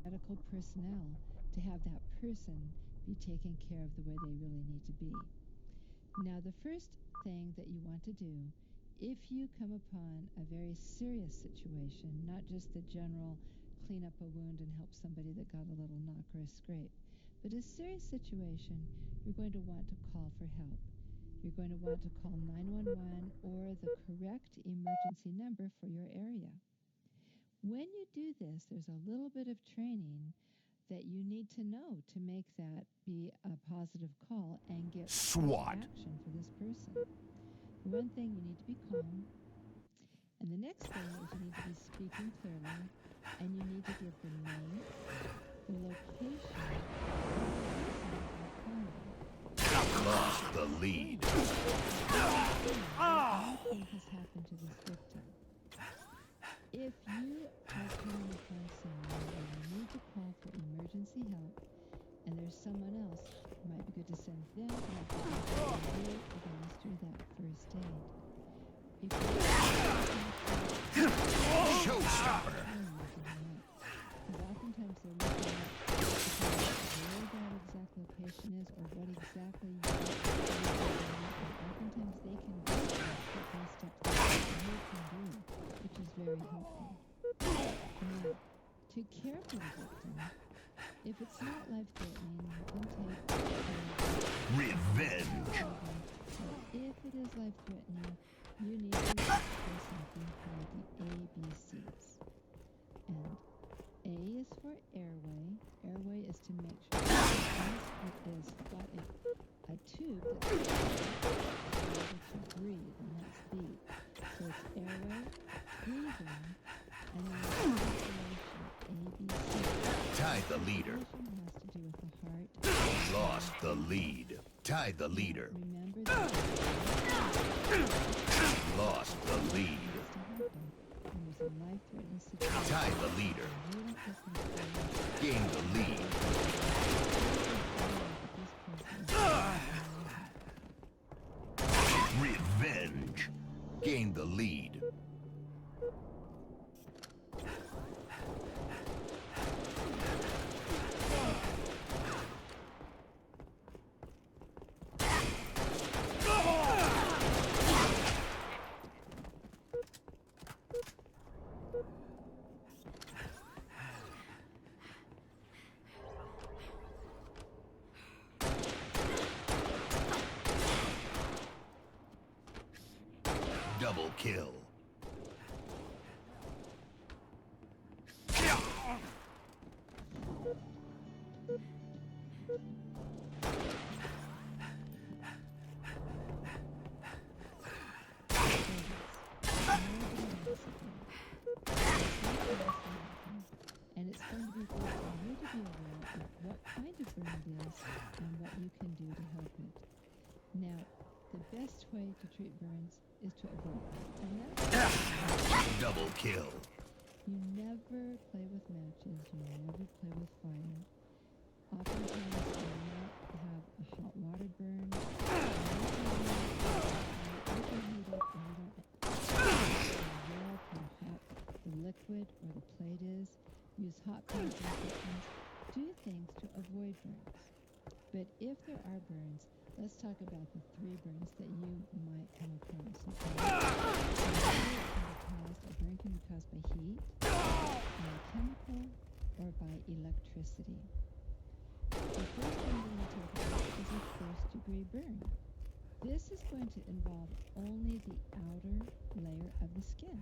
medical personnel to have that person be taken care of the way they really need to be. Now, the first thing that you want to do, if you come upon a very serious situation, not just the general clean up a wound and help somebody that got a little knock or a scrape, but a serious situation, you're going to want to call for help. You're going to want to call 911 or the correct emergency number for your area. When you do this, there's a little bit of training that you need to know to make that be a positive call and get SWAT action for this person. For one thing, you need to be calm. And the next thing is you need to be speaking clearly, and you need to give the name, the location, and the reason you're calling. lost the lead. What has happened to this victim? If you are coming upon someone where you need to call for emergency help, and there's someone else, it might be good to send them out to administer that first aid. If Showstopper. because oftentimes they're looking at where that exact location is or what exactly you need to do. And oftentimes they can do step-by-step things that you can do, which is very helpful. Now, to care for the victim, if it's not life-threatening, you can take Revenge. if it is life-threatening, you need to look for something called the ABCs. And A is for airway. Airway is to make sure that it is got a tube that's able to breathe, and that's B. So it's airway, breathing, and then circulation, ABC. Tied the leader. Circulation has to do with the heart. Lost the lead. Tied the leader. Remember that Lost the lead. when there's a life-threatening situation. Tied the leader. You don't listen to them. Gained the lead. Revenge. Gained the lead. Double kill. And it's going to be good for you to be aware of what kind of burn it is and what you can do to help it. Now, the best way to treat burns is to avoid them. And that's Double kill. you never play with matches, you never play with fire. Oftentimes you will not have a hot water burn. The liquid or the plate is. Use hot pans in the kitchen. Do things to avoid burns. But if there are burns, let's talk about the 3 burns that you might come across. A burn can be caused by heat, by a chemical, or by electricity. The first one we're going to talk about is a first-degree burn. This is going to involve only the outer layer of the skin.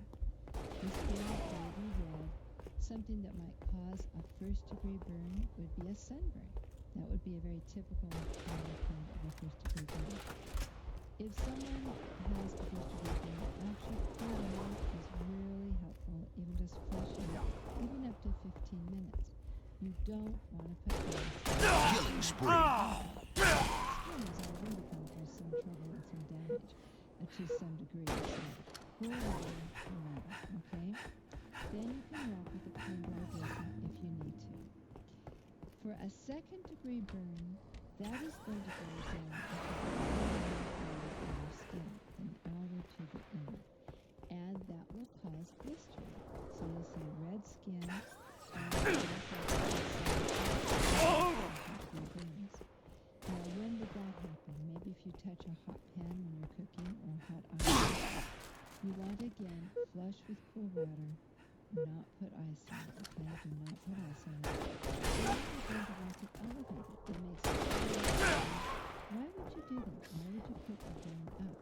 The skin may be red. Something that might cause a first-degree burn would be a sunburn. That would be a very typical kind of a first-degree burn. If someone has a first-degree burn, actually cooling is really helpful, even just flushing, even up to 15 minutes. You don't want to put gas. Killing spree. Skin is already going through some trouble and some damage to some degree. So cool down, okay? Then you can walk with a clean bar basin if you need to. For a second-degree burn, that is going to go down into your skin, from the outer to the inner, and that will cause blistering. So you'll see red skin, and Again, flush with cool water. Not put ice in it, okay? Do not put ice in it. Then you're going to want to elevate it. That makes it really cool. Why would you do that? Why would you put the burn up?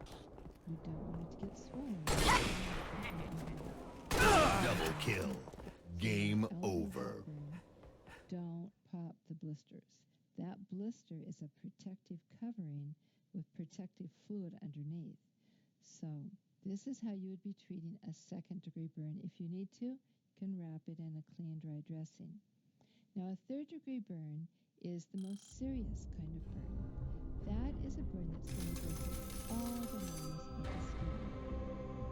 You don't want it to get swollen. Double kill. Game over. Don't pop the blisters. That blister is a protective covering with protective fluid underneath. So this is how you would be treating a second-degree burn. If you need to, you can wrap it in a clean, dry dressing. Now, a third-degree burn is the most serious kind of burn. That is a burn that's going to go through all the layers of the skin.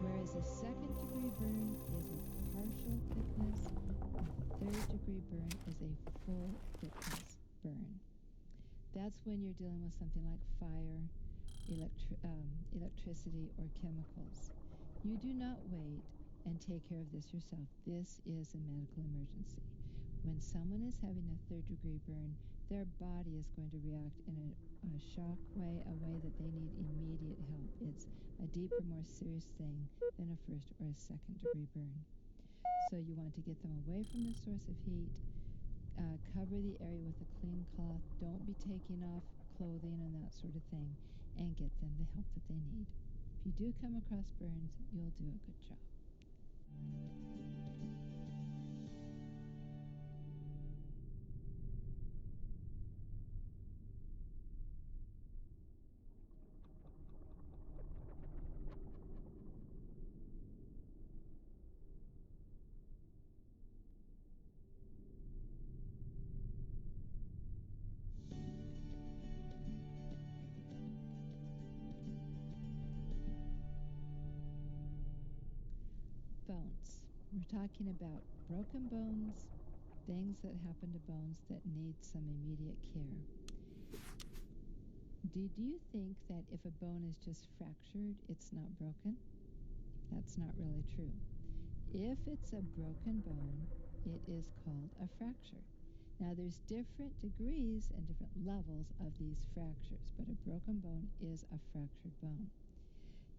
Whereas a second-degree burn is a partial thickness, a third-degree burn is a full thickness burn. That's when you're dealing with something like fire, electricity, or chemicals. You do not wait and take care of this yourself. This is a medical emergency. When someone is having a third-degree burn, their body is going to react in a shock way, a way that they need immediate help. It's a deeper, more serious thing than a first or a second-degree burn. So you want to get them away from the source of heat. Cover the area with a clean cloth. Don't be taking off clothing and that sort of thing, and get them the help that they need. If you do come across burns, you'll do a good job. Bones. We're talking about broken bones, things that happen to bones that need some immediate care. Did you think that if a bone is just fractured, it's not broken? That's not really true. If it's a broken bone, it is called a fracture. Now, there's different degrees and different levels of these fractures, but a broken bone is a fractured bone.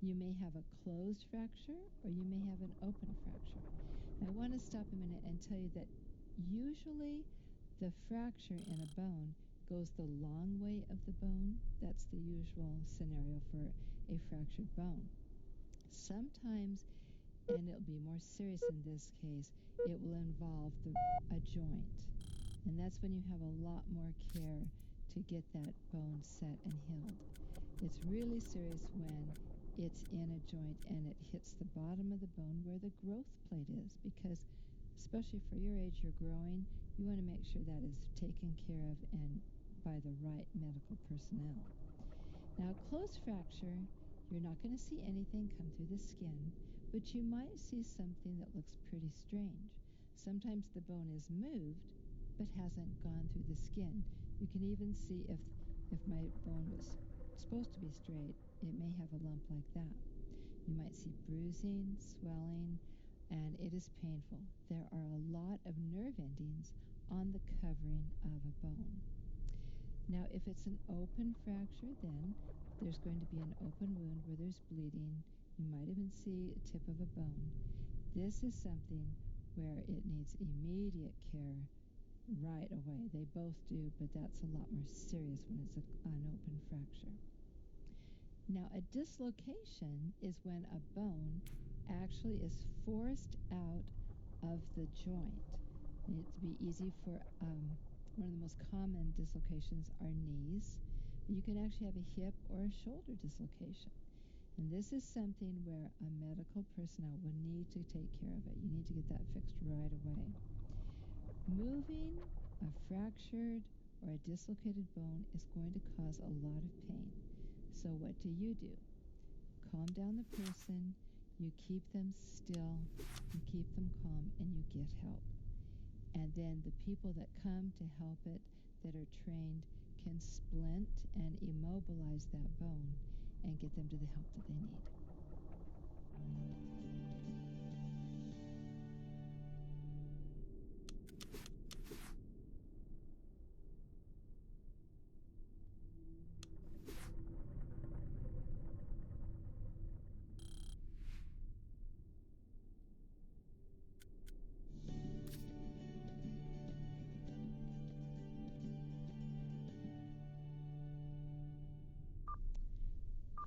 You may have a closed fracture or you may have an open fracture. I want to stop a minute and tell you that usually the fracture in a bone goes the long way of the bone. That's the usual scenario for a fractured bone. Sometimes, and it'll be more serious in this case, it will involve a joint. And that's when you have a lot more care to get that bone set and healed. It's really serious when it's in a joint and it hits the bottom of the bone where the growth plate is, because especially for your age, you're growing, you want to make sure that is taken care of and by the right medical personnel. Now, a closed fracture, you're not going to see anything come through the skin, but you might see something that looks pretty strange. Sometimes the bone is moved but hasn't gone through the skin. You can even see if my bone was supposed to be straight, it may have a lump like that. You might see bruising, swelling, and it is painful. There are a lot of nerve endings on the covering of a bone. Now, if it's an open fracture, then there's going to be an open wound where there's bleeding. You might even see a tip of a bone. This is something where it needs immediate care right away. They both do, but that's a lot more serious when it's an open fracture. Now, a dislocation is when a bone actually is forced out of the joint. And to be easy for one of the most common dislocations are knees. You can actually have a hip or a shoulder dislocation. And this is something where a medical personnel will need to take care of it. You need to get that fixed right away. Moving a fractured or a dislocated bone is going to cause a lot of pain. So what do? Calm down the person, you keep them still, you keep them calm, and you get help. And then the people that come to help it, that are trained, can splint and immobilize that bone and get them to the help that they need.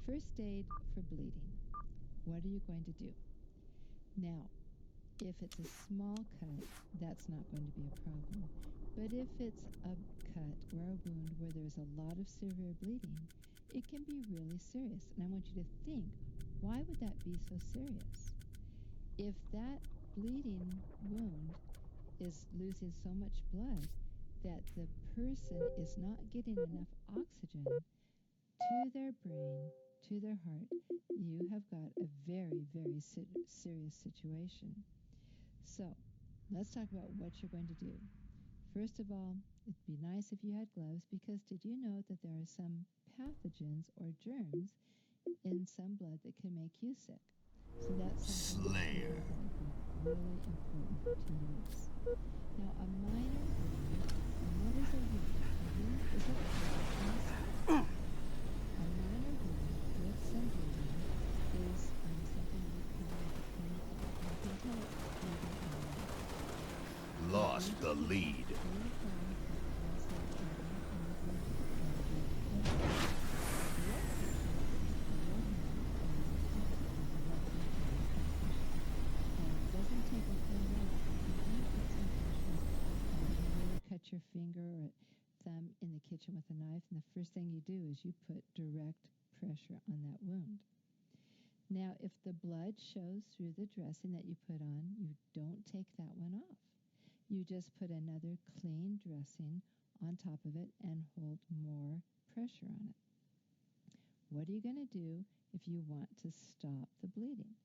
First aid for bleeding. What are you going to do? Now, if it's a small cut, that's not going to be a problem. But if it's a cut or a wound where there's a lot of severe bleeding, it can be really serious. And I want you to think, why would that be so serious? If that bleeding wound is losing so much blood that the person is not getting enough oxygen to their brain, to their heart, you have got a very, very serious situation. So let's talk about what you're going to do. First of all, it'd be nice if you had gloves, because did you know that there are some pathogens or germs in some blood that can make you sick? So that's something Slayer. that would be really important to use. Now, a minor wound, and what is a wound? A wound is a cut. A minor wound with some bleeding is something you can tell it's bleeding on. Lost the lead. Cut your finger or thumb in the kitchen with a knife, and the first thing you do is you put direct pressure on that wound. Now, if the blood shows through the dressing that you put on, you don't take that one off. You just put another clean dressing on top of it and hold more pressure on it. What are you going to do if you want to stop the bleeding?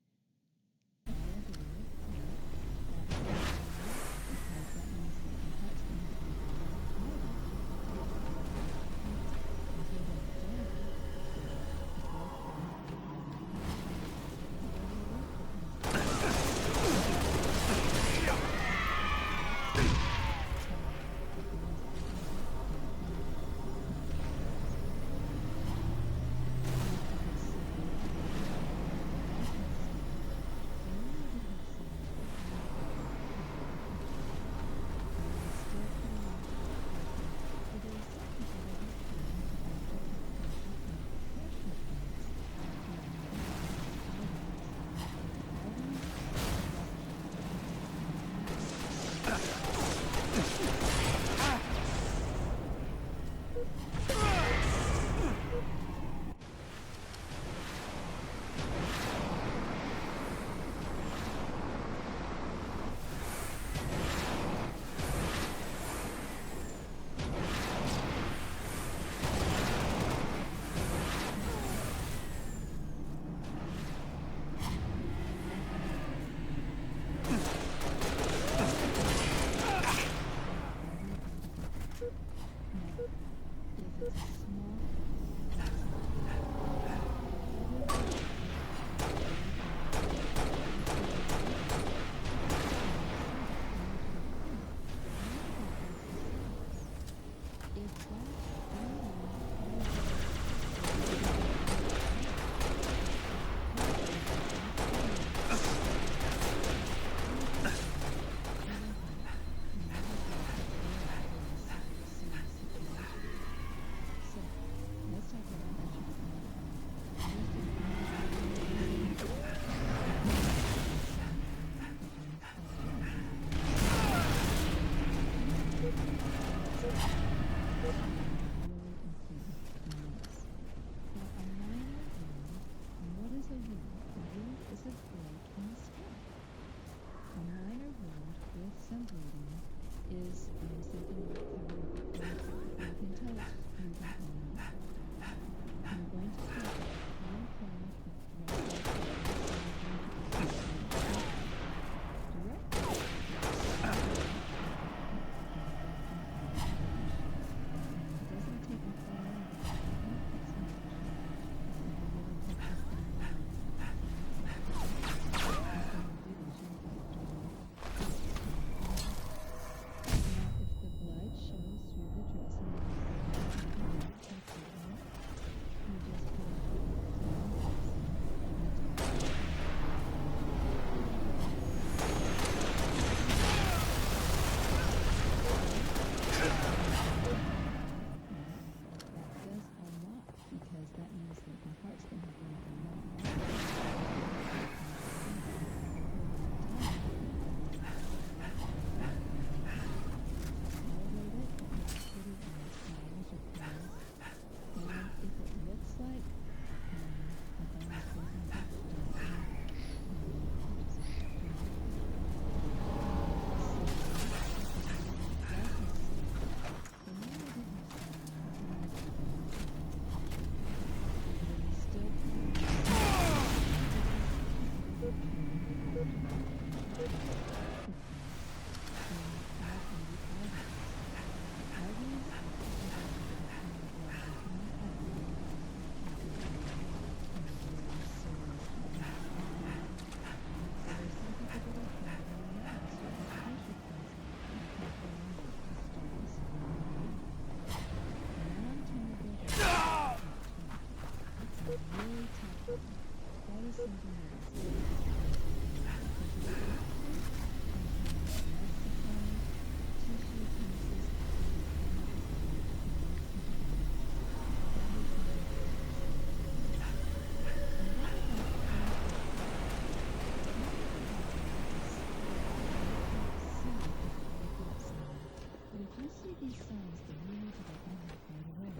any signs the rumors about them had died away.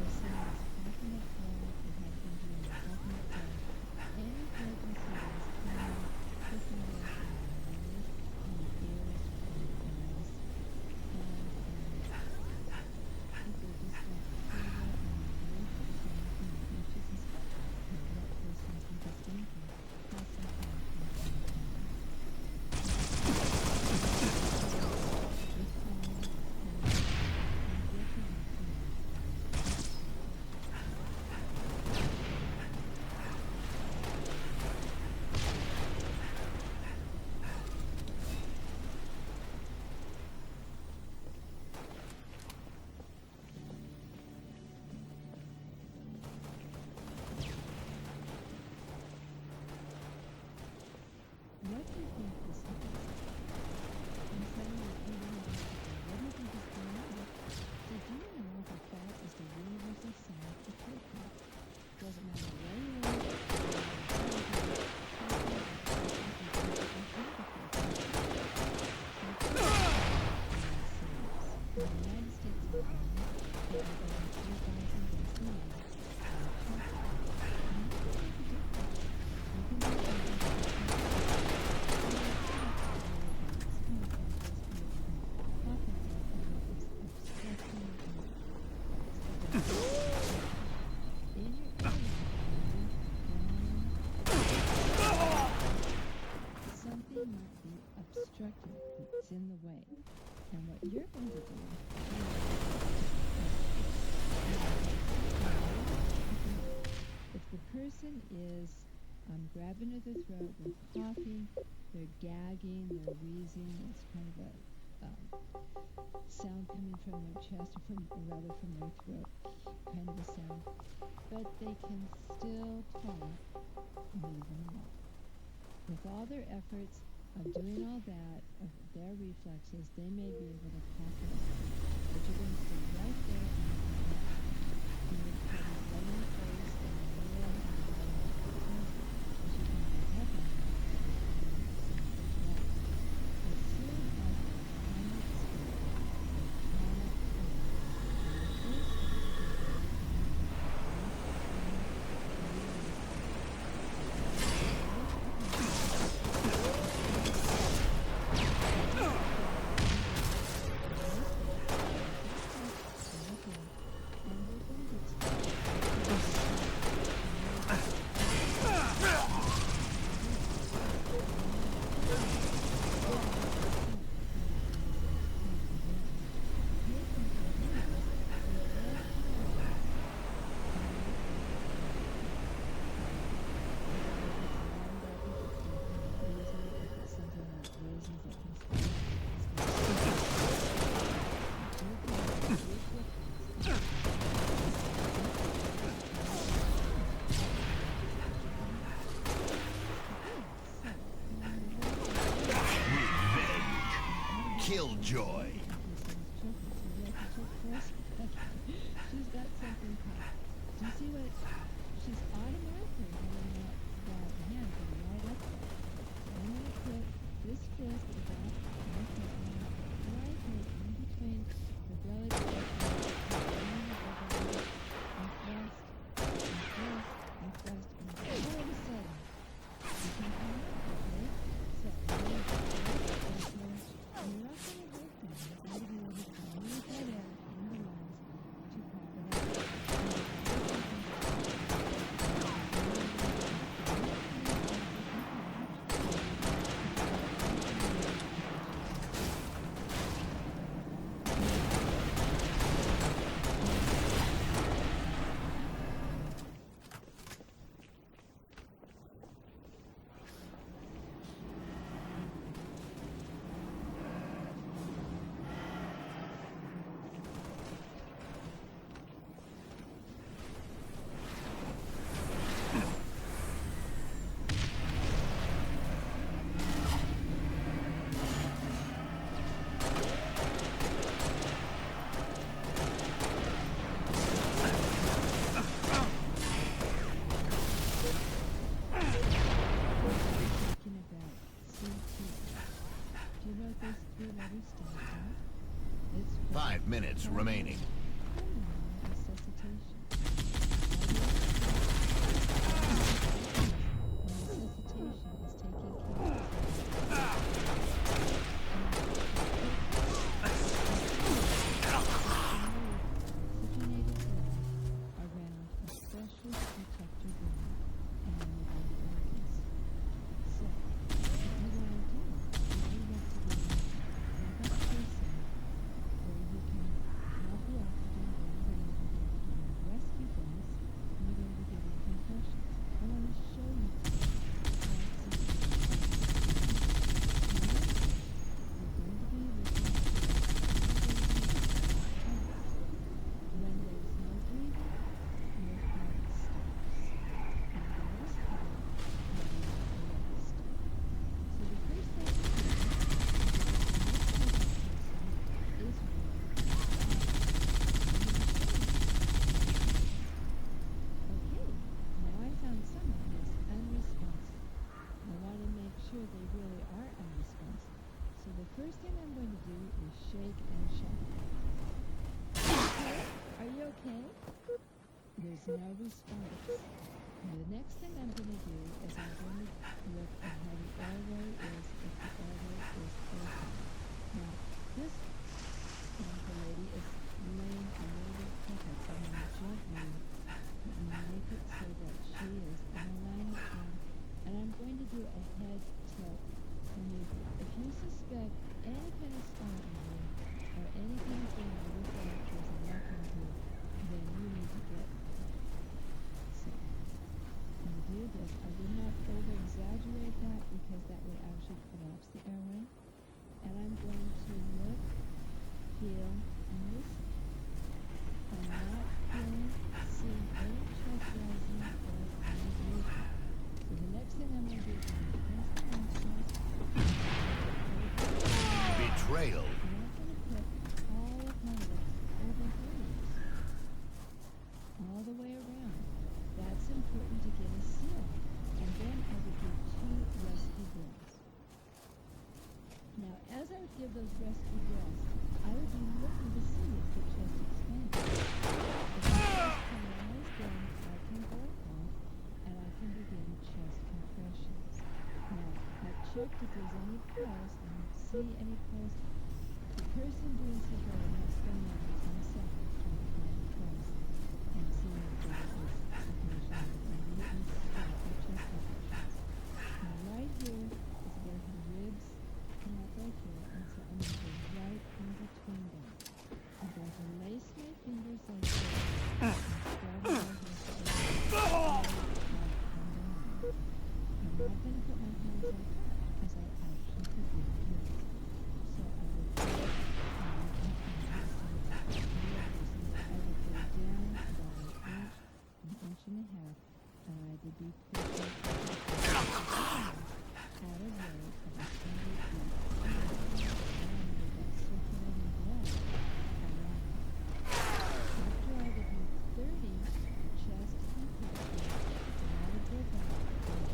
Wilson was packing up blood and had been doing the packing up blood. Any broken cities coming, taking away from the nose and the ears and the eyes. And people just got clearer and more focused on looking at beaches and stuff. And what persons with this thinking has some time to what do you think this is? And suddenly Peter and Jessica, what do you think is going on? Did you know that that is the universal sign of the turkey? Doesn't matter where you are, in the United States alone, there are over 3,000 Brazilians something might be obstructed that's in the way. And what you're going to do if the person is grabbing at their throat, they're coughing, they're gagging, they're wheezing, it's kind of a sound coming from their chest, or rather from their throat, kind of a sound, but they can still talk, leave them alone. With all their efforts of doing all that, of their reflexes, they may be able to cough it out. But you're going to stay right there and you're kind of letting your face and your ear and your tongue, as you can be helping them. As soon as the climate spirit, Killjoy. She's got something caught. Do you see what? She's automatically holding that hand right up there. I'm going to put this fist about my foot right here in between the belly button and thrust and thrust and thrust, and all of a sudden you can come out, okay? So I'm going to thrust and you're not going to hurt them. 5 minutes remaining. Resuscitation. Resuscitation is taking care oxygenated blood around a special protector ring and the vital organs. So, what you want to do is you want to be like a person where you can have the oxygen going around, you're going to be doing rescue breaths, and you're going to be giving compressions. I want to show you how it's you're going to be looking at when there's no breathing, your heart stops. And that is called cardiac arrest. So the first thing to do is okay, now I found someone who is unresponsive. I want to make sure they really are unresponsive. So the first thing I'm going to do is shake and shock. Are you okay? There's no response. Now the next thing I'm going to do is I'm going to look at how the airway is if the airway is open. Now this the lady is laying a little bit crooked, so I'm going to gently make it so that she is in alignment now. And I'm going to do a head tilt maneuver. If you suspect any kind of spine injury or any kind of thing where you feel like there's a knocking here, then you need to get help. So, I'm going to do this. I did not over-exaggerate that because that would actually collapse the airway. And I'm going to look, feel, and listen. I'm not seeing any chest rising or any breathing. So the next thing I'm going to do is I'm going to press my chest. Betrayal. And I'm going to put all of my weight over hers. All the way around. That's important to get a seal. And then I would do 2 rescue breaths. Now, as I would give those rescue breaths, I would be looking to see if the chest expanded. If the chest can rise, then I can go off and I can begin chest compressions. Now, I've checked if there's any pulse and see any pulse. The person doing cesarean must spend more than 10 seconds trying to find the pulse and see if there is circulation and immediately start the chest compressions. Now, right here is where her ribs come up right here, and so I'm going to go right in between them. I'm going to lace my fingers like this and spread my hands out. I'm not going to put my hands like that because I actually could get hurt. So I would go I would go down about an inch and a half, and I would be pushing out of way of a single beat. And with that circulating blood around. After I would do 30 chest compressions, then I would go back and do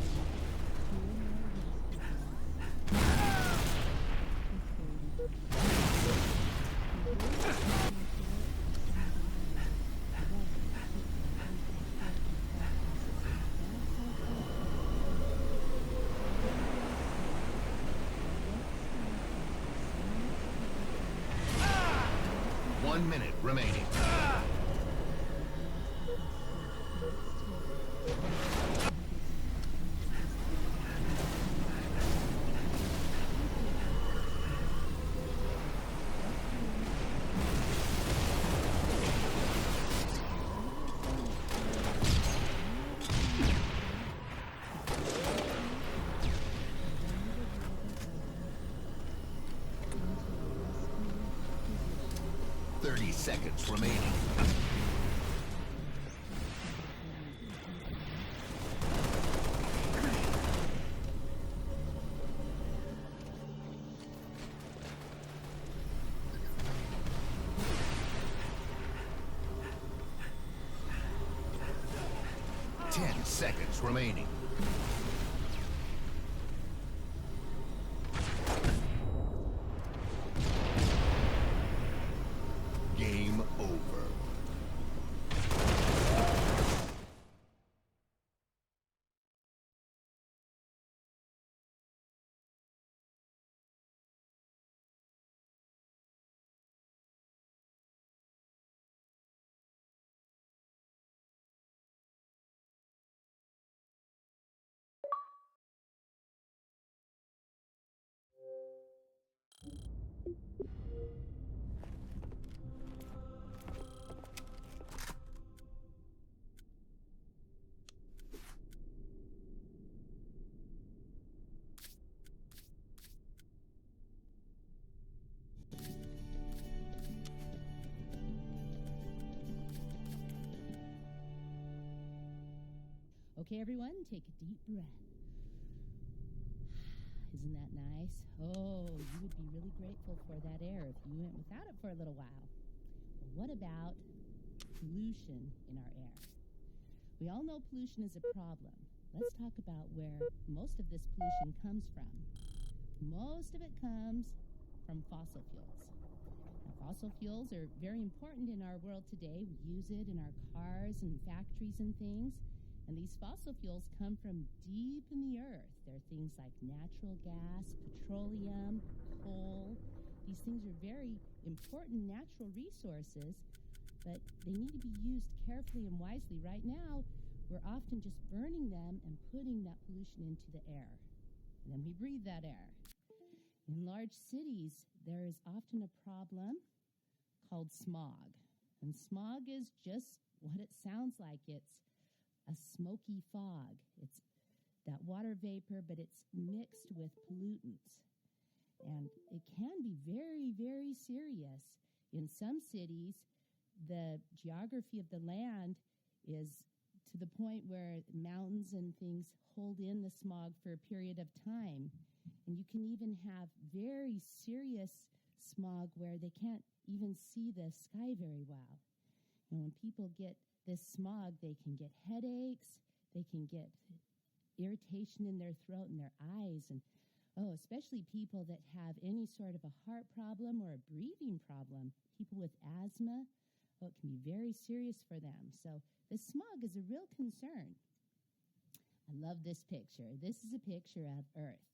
2 more rescue breaths. For 30. The rescue breaths One minute remaining. 30 seconds remaining. Ten seconds remaining. Okay, everyone, take a deep breath. Isn't that nice? Oh, you would be really grateful for that air if you went without it for a little while. Well, what about pollution in our air? We all know pollution is a problem. Let's talk about where most of this pollution comes from. Most of it comes from fossil fuels. Now, fossil fuels are very important in our world today. We use it in our cars and factories and things. And these fossil fuels come from deep in the earth. They're things like natural gas, petroleum, coal. These things are very important natural resources, but they need to be used carefully and wisely. Right now, we're often just burning them and putting that pollution into the air. And then we breathe that air. In large cities, there is often a problem called smog. And smog is just what it sounds like. It's a smoky fog. It's that water vapor, but it's mixed with pollutants. And it can be very, very serious. In some cities, the geography of the land is to the point where mountains and things hold in the smog for a period of time. And you can even have very serious smog where they can't even see the sky very well. And when people get this smog, they can get headaches, they can get irritation in their throat and their eyes, and especially people that have any sort of a heart problem or a breathing problem, people with asthma, it can be very serious for them. So the smog is a real concern. I love this picture. This is a picture of Earth.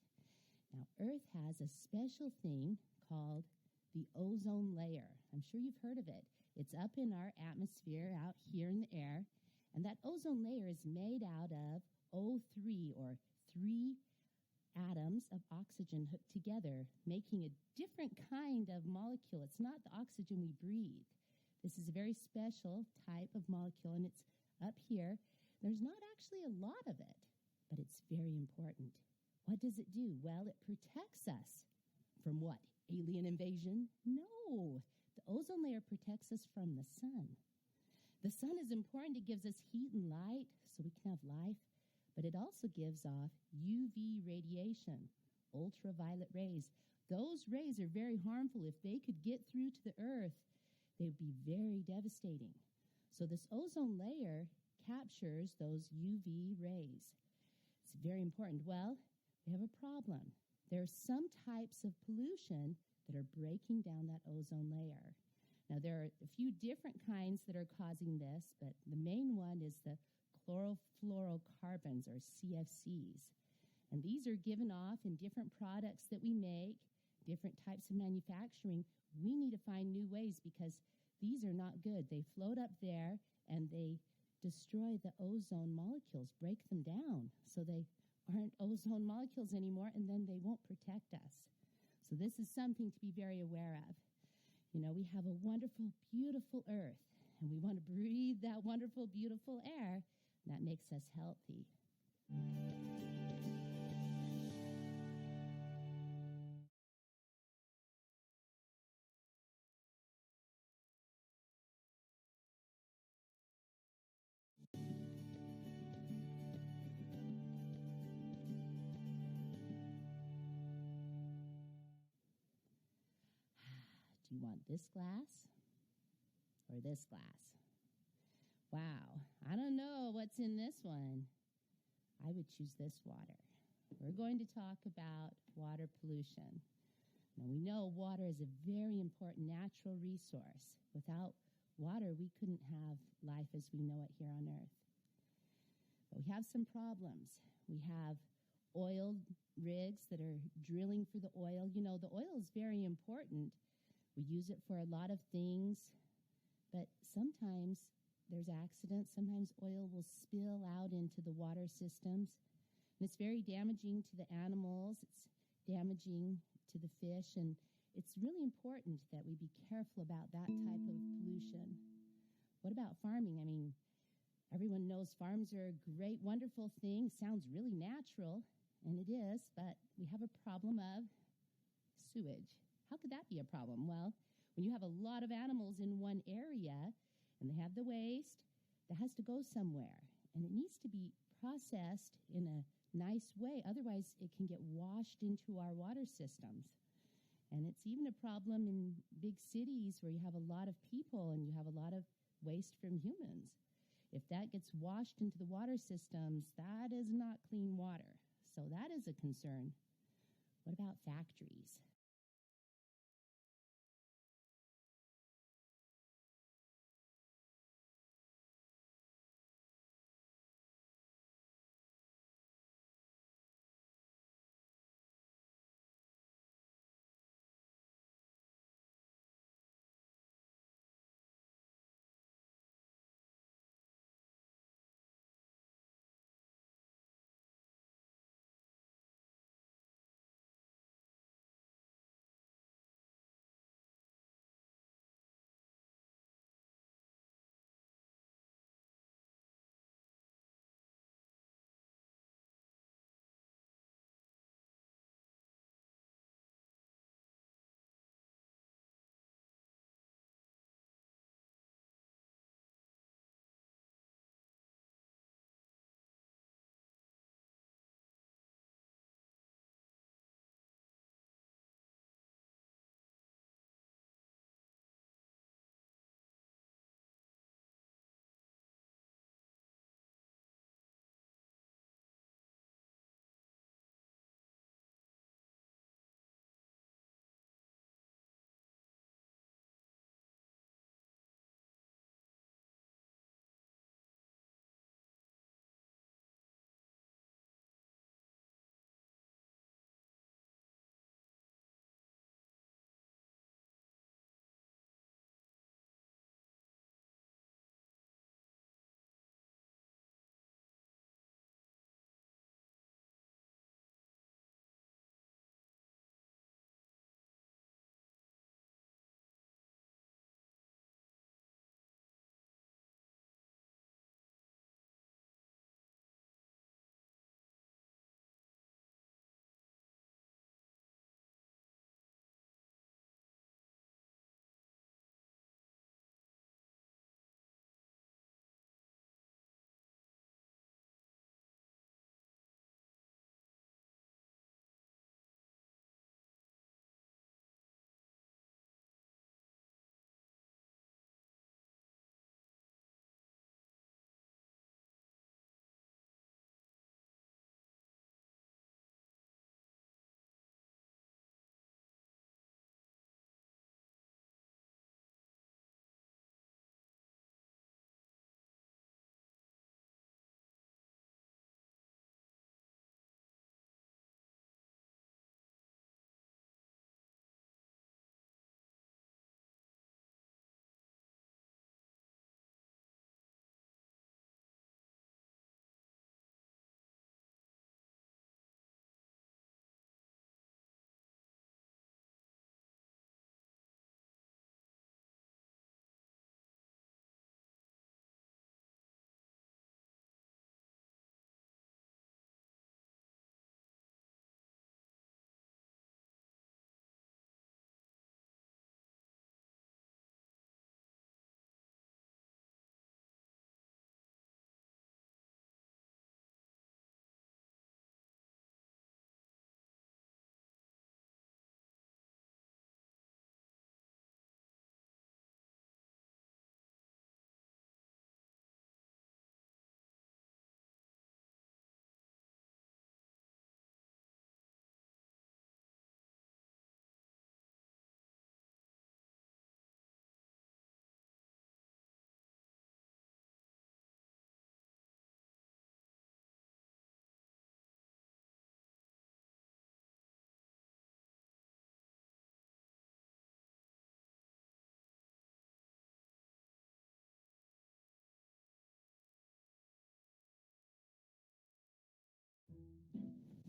Now, Earth has a special thing called the ozone layer. I'm sure you've heard of it. It's up in our atmosphere out here in the air. And that ozone layer is made out of O3, or 3 atoms of oxygen hooked together, making a different kind of molecule. It's not the oxygen we breathe. This is a very special type of molecule, and it's up here. There's not actually a lot of it, but it's very important. What does it do? Well, it protects us from what? Alien invasion? No. The ozone layer protects us from the sun. The sun is important. It gives us heat and light so we can have life, but it also gives off UV radiation, ultraviolet rays. Those rays are very harmful. If they could get through to the earth, they would be very devastating. So this ozone layer captures those UV rays. It's very important. Well, we have a problem. There are some types of pollution that are breaking down that ozone layer. Now, there are a few different kinds that are causing this, but the main one is the chlorofluorocarbons, or CFCs. And these are given off in different products that we make, different types of manufacturing. We need to find new ways because these are not good. They float up there and they destroy the ozone molecules, break them down so they aren't ozone molecules anymore, and then they won't protect us. So this is something to be very aware of. You know, we have a wonderful, beautiful earth, and we want to breathe that wonderful, beautiful air. That makes us healthy. Do you want this glass or this glass? Wow, I don't know what's in this one. I would choose this water. We're going to talk about water pollution. Now, we know water is a very important natural resource. Without water, we couldn't have life as we know it here on Earth. But we have some problems. We have oil rigs that are drilling for the oil. You know, the oil is very important. We use it for a lot of things, but sometimes there's accidents. Sometimes oil will spill out into the water systems, and it's very damaging to the animals. It's damaging to the fish, and it's really important that we be careful about that type of pollution. What about farming? I mean, everyone knows farms are a great, wonderful thing. Sounds really natural, and it is, but we have a problem of sewage. How could that be a problem? Well, when you have a lot of animals in one area and they have the waste, that has to go somewhere. And it needs to be processed in a nice way. Otherwise, it can get washed into our water systems. And it's even a problem in big cities where you have a lot of people and you have a lot of waste from humans. If that gets washed into the water systems, that is not clean water. So that is a concern. What about factories?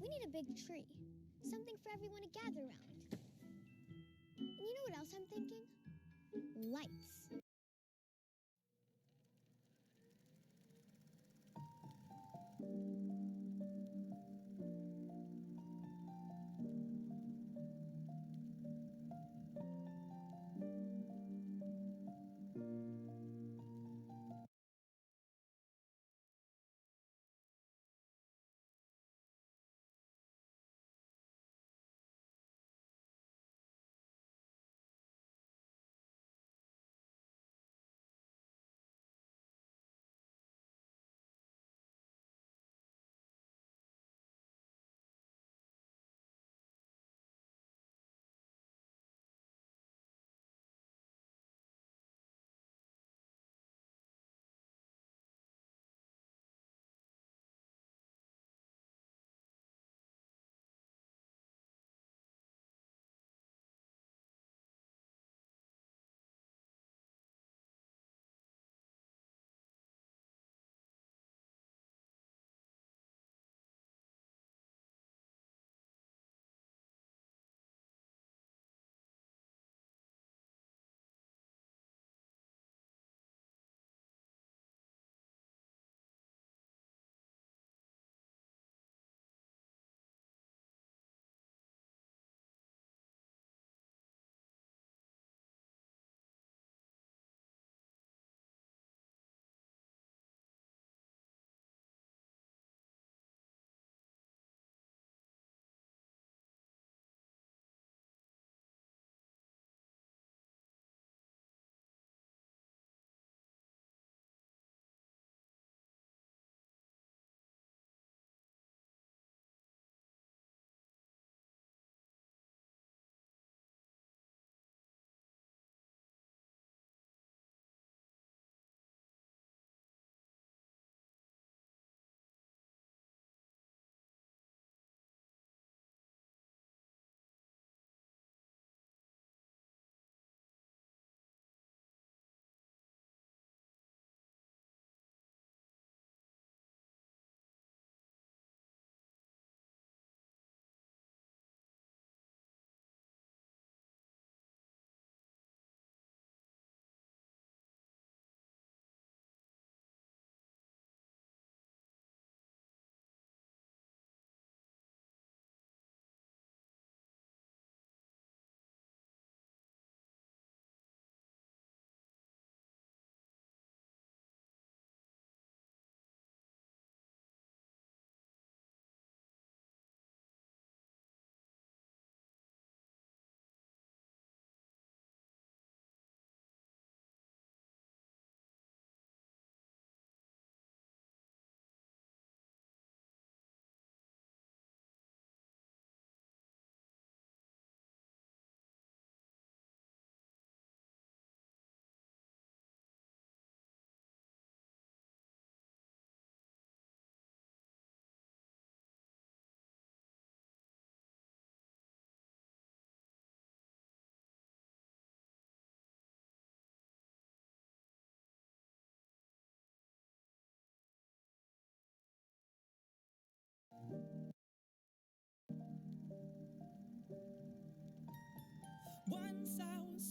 We need a big tree, something for everyone to gather around. And you know what else I'm thinking? Lights.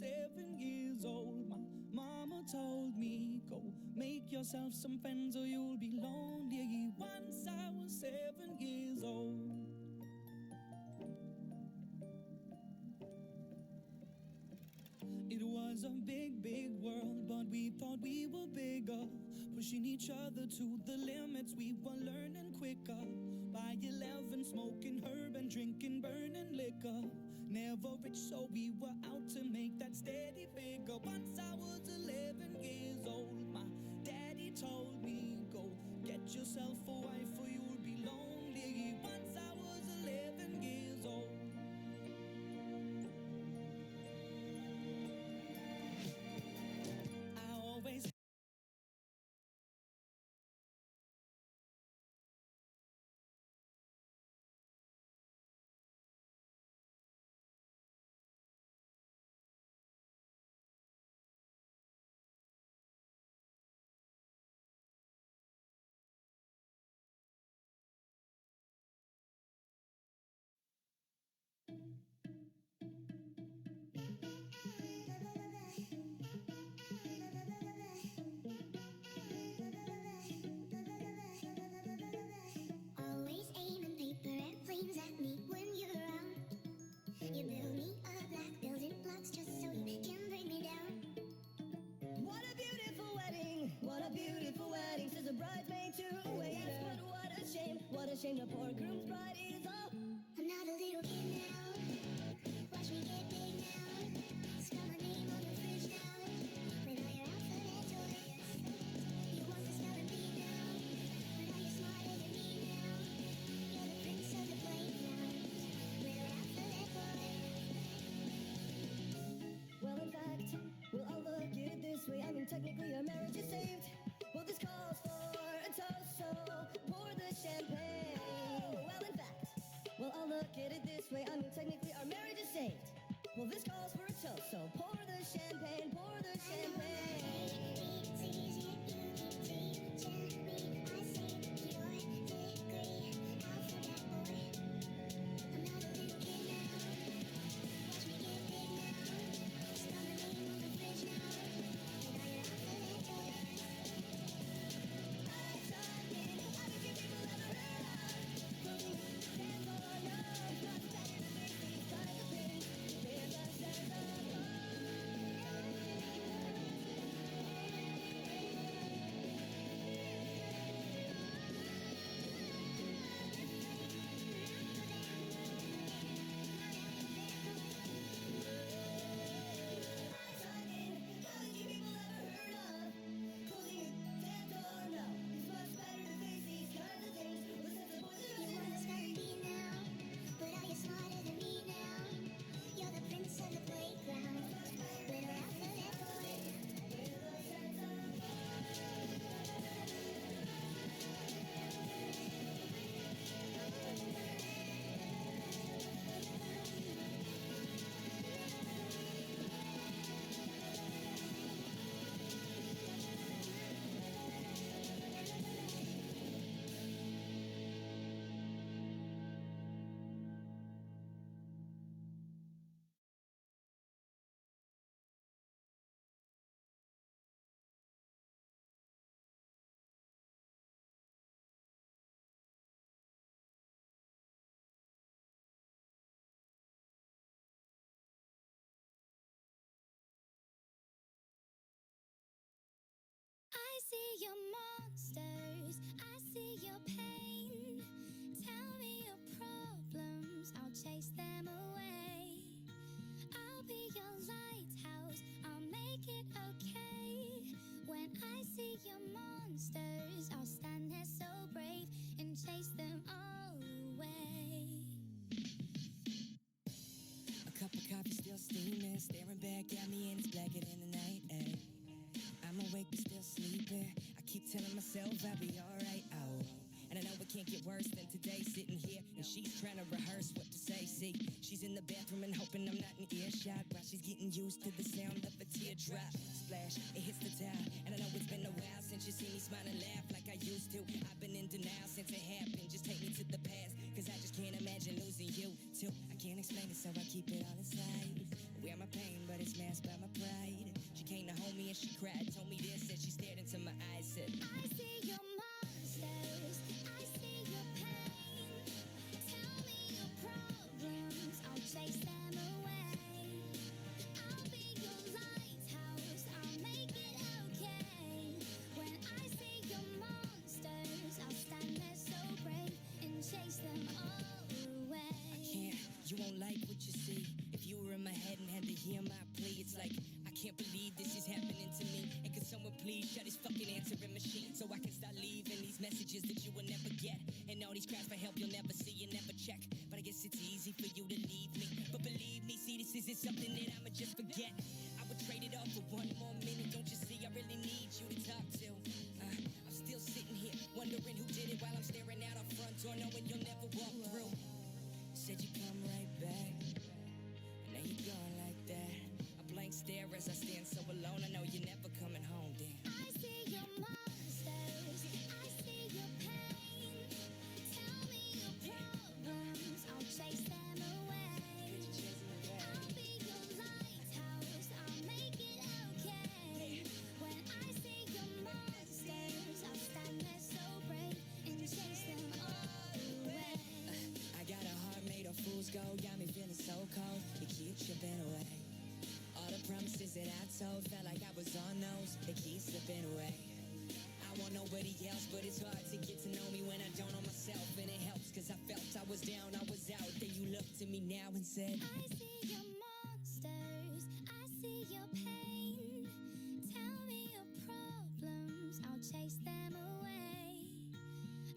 7 years old, my mama told me, go make yourself some friends or you'll be lonely. Once I was 7 years old. It was a big, big world, but we thought we were bigger, pushing each other to the limits. We were learning quicker. By 11, smoking herb and drinking burning liquor. Never rich, so we were out to make that steady figure. Once I was 11 years old, my daddy told me, go get yourself a wife or you'll be lonely. Once I was 11 years old. I always Always aiming paper airplanes at me when you're around. You build me up like building blocks just so you can bring me down. What a beautiful wedding, what a beautiful wedding, says a bridesmaid to a waiter. Yes, but what a shame the poor groom's bride is all. I'm not a little kid now. Watch me get big now. Spell my name on the fridge now. With all your alphabet toys. You want to spell and beat now. But are you smarter than me now? You're the prince of the playground. With your alphabet toys. Well, in fact, we'll all look at it this way. I mean, technically our marriage is saved. Well, this calls for a toast, so pour the champagne. Well, in fact, we'll all look at it this way. I mean, technically our marriage is saved. Well, this calls for a toast, so pour the champagne, pour the champagne. It's easy, you keep teaching me. I say your degree, alphabet boy. I'm not a little kid now. Watch me get big now. Spell my name on the fridge now. With all your alphabet toys. I think people ever heard of closing hands on love. What's better to face these kinds of things? There's a sense of You wanna spell and beat now, but are you smarter than me now? You're the prince of the playground. With your alphabet toys. I see your monsters, I see your pain. Tell me your problems, I'll chase them away. I'll be your lighthouse, I'll make it okay. When I see your monsters, I'll stand there so brave and chase them all away. A cup of coffee still steaming, staring back at me and it's blacker than the night. Ay. I'm awake but still sleeping. I keep telling myself I'll be alright. Oh, and I know it can't get worse than today. Sitting here and she's trying to rehearse what to say. See, she's in the bathroom and hoping I'm not in earshot while she's getting used to the sound of a teardrop. Splash, it hits the tile, and I know it's been a while since you see me smile and laugh like I used to. I've been in denial since it happened. Just take me to the past, cause I just can't imagine losing you too. I can't explain it, so I keep it all inside. wear my pain, but it's masked by my pride. She came to hold me and she cried, told me this, and she stared into my eyes, said, I see your monsters, I see your pain. Tell me your problems, I'll chase them away. I'll be your lighthouse, I'll make it okay. When I see your monsters, I'll stand there so brave and chase them all away. I can't, you won't like what you see. If you were in my head and had to hear my plea, it's like, I can't believe this is happening to me. And could someone please shut his fucking answering machine so I can start leaving these messages that you will never get. And all these cries for help you'll never see, you never check. But I guess it's easy for you to leave me. But believe me, see, this isn't something that I'ma just forget. I would trade it all for one more minute. Don't you see, I really need you to talk to. I'm still sitting here, wondering who did it while I'm staring out our front door, knowing you'll never walk through. Said you'd come right back, and now you're gone like that. A blank stare as I stand so alone. I know you're never coming home, damn. I see your monsters, I see your pain. Tell me your problems, I'll chase them away. I'll be your lighthouse, I'll make it okay. When I see your monsters, I'll stand there so brave and chase them all away. I got a heart made of fool's gold, got me feeling so cold. You keep chipping away. All the promises that I told felt like I was on those. They keep slipping away. I want nobody else, but it's hard to get to know me when I don't know myself. And it helps cause I felt I was down, I was out. Then you looked at me now and said, I see your monsters, I see your pain. Tell me your problems, I'll chase them away.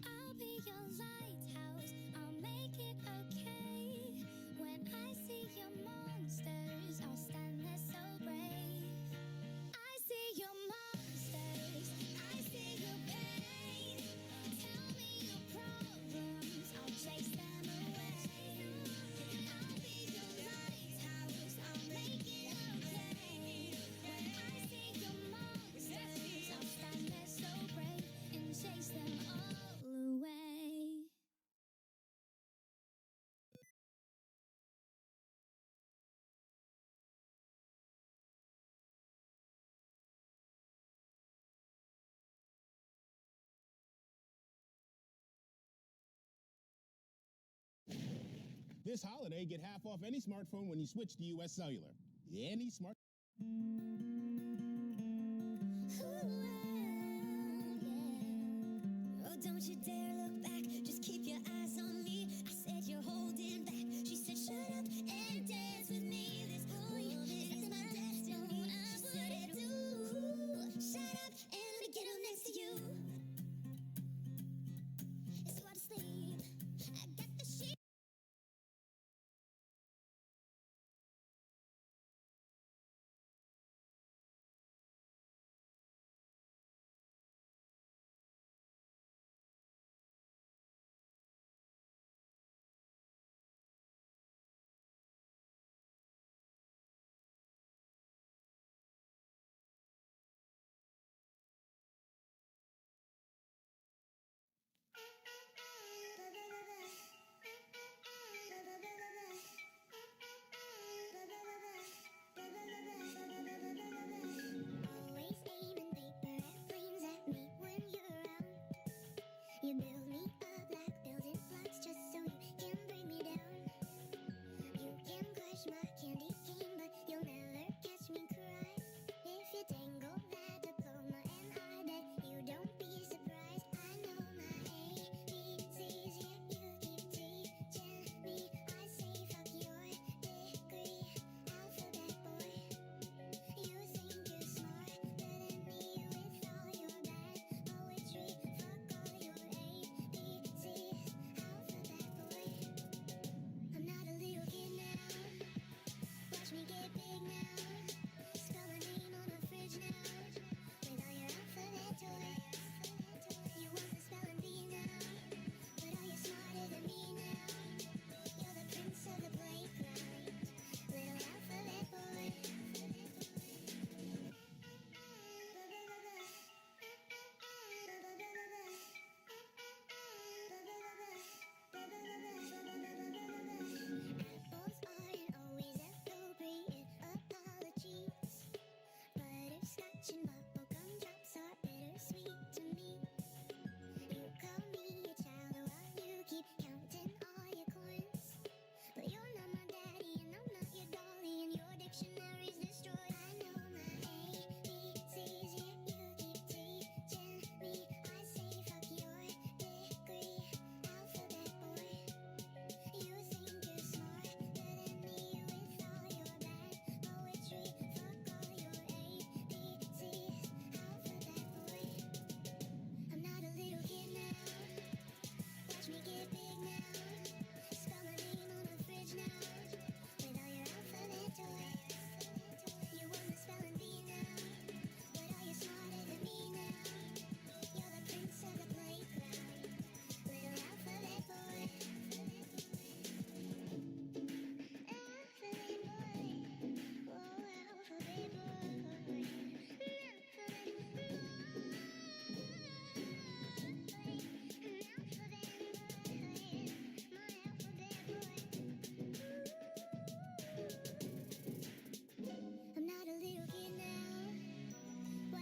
I'll be your lighthouse, I'll make it okay. When I see your monsters, I'll stand there so brave. I see your monsters, I see your pain. Tell me your problems, I'll chase them away. I'll be your lighthouse, I'll make it okay. When I see your monsters, I'll stand there so brave and chase them all away. This holiday, get half off any smartphone when you switch to US Cellular. Any smart. Oh, don't you dare look back. Just keep your eyes on me. I said you're holding back. She said, shut up and dance with me. This boy is my destiny. She said it do. Shut up and let me get up next to you.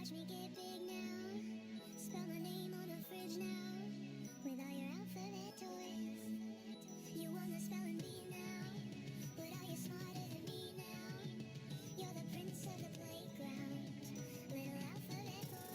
Watch me get big now. Spell my name on a fridge now. With all your alphabet toys. You won the spelling bee now. But are you smarter than me now? You're the prince of the playground. Little alphabet boy.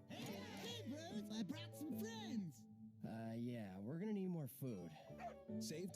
Hey, bros, I brought some friends. Yeah, we're gonna need more food. Save